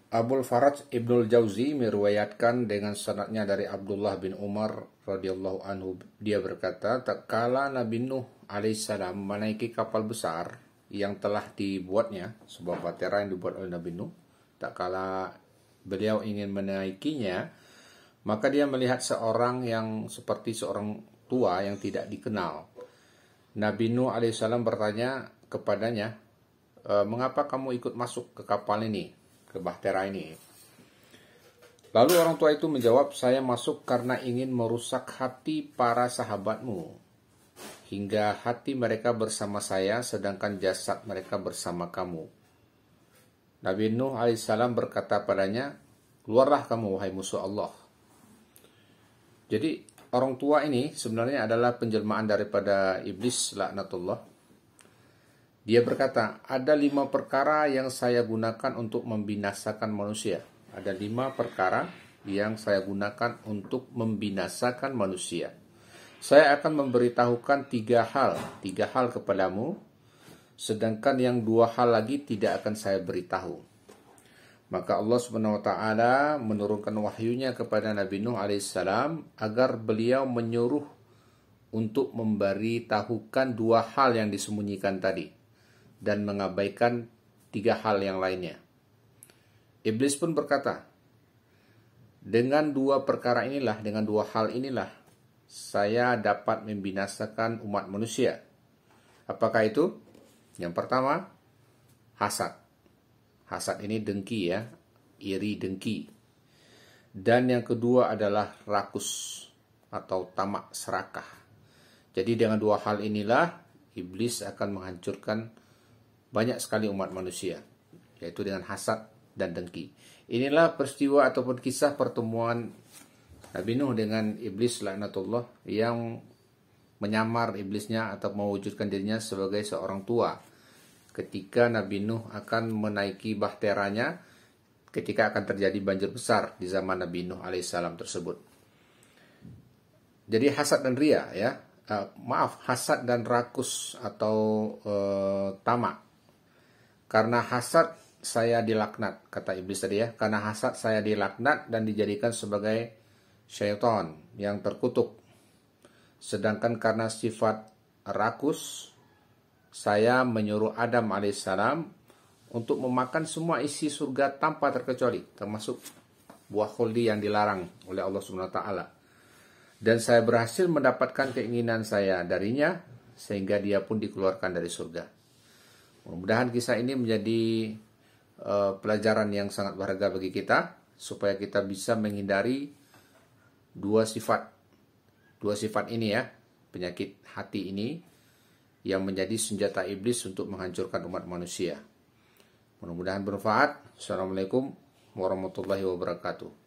Abul Faraj Ibnul Jauzi meriwayatkan dengan sanadnya dari Abdullah bin Umar radhiyallahu anhu, dia berkata, tatkala Nabi Nuh alaihissalam menaiki kapal besar yang telah dibuatnya, sebuah bahtera yang dibuat oleh Nabi Nuh, tatkala beliau ingin menaikinya, maka dia melihat seorang yang seperti seorang tua yang tidak dikenal. Nabi Nuh alaihissalam bertanya kepadanya, mengapa kamu ikut masuk ke kapal ini, ke bahtera ini? Lalu orang tua itu menjawab, saya masuk karena ingin merusak hati para sahabatmu, hingga hati mereka bersama saya, sedangkan jasad mereka bersama kamu. Nabi Nuh alaihissalam berkata padanya, keluarlah kamu wahai musuh Allah. Jadi orang tua ini sebenarnya adalah penjelmaan daripada iblis laknatullah. Dia berkata, ada 5 perkara yang saya gunakan untuk membinasakan manusia. Ada 5 perkara yang saya gunakan untuk membinasakan manusia. Saya akan memberitahukan 3 hal kepadamu, sedangkan yang 2 hal lagi tidak akan saya beritahu. Maka Allah Subhanahu wa taala menurunkan wahyunya kepada Nabi Nuh alaihissalam agar beliau menyuruh untuk memberitahukan 2 hal yang disembunyikan tadi dan mengabaikan 3 hal yang lainnya. Iblis pun berkata, dengan 2 perkara inilah, dengan 2 hal inilah saya dapat membinasakan umat manusia. Apakah itu? Yang pertama, hasad. Hasad ini dengki ya, iri dengki. Dan yang kedua adalah rakus atau tamak serakah. Jadi dengan 2 hal inilah iblis akan menghancurkan banyak sekali umat manusia, yaitu dengan hasad dan dengki. Inilah peristiwa ataupun kisah pertemuan Nabi Nuh dengan iblis laknatullah yang menyamar iblisnya atau mewujudkan dirinya sebagai seorang tua ketika Nabi Nuh akan menaiki bahteranya ketika akan terjadi banjir besar di zaman Nabi Nuh alaihissalam tersebut. Jadi hasad dan ria ya, hasad dan rakus atau tamak. Karena hasad saya dilaknat, kata iblis tadi ya, karena hasad saya dilaknat dan dijadikan sebagai syaitan yang terkutuk. Sedangkan karena sifat rakus, saya menyuruh Adam alaihissalam untuk memakan semua isi surga tanpa terkecuali, termasuk buah khuldi yang dilarang oleh Allah Subhanahu wa taala. Dan saya berhasil mendapatkan keinginan saya darinya sehingga dia pun dikeluarkan dari surga. Mudah-mudahan kisah ini menjadi pelajaran yang sangat berharga bagi kita supaya kita bisa menghindari 2 sifat ini ya, penyakit hati ini yang menjadi senjata iblis untuk menghancurkan umat manusia. Mudah-mudahan bermanfaat. Assalamualaikum warahmatullahi wabarakatuh.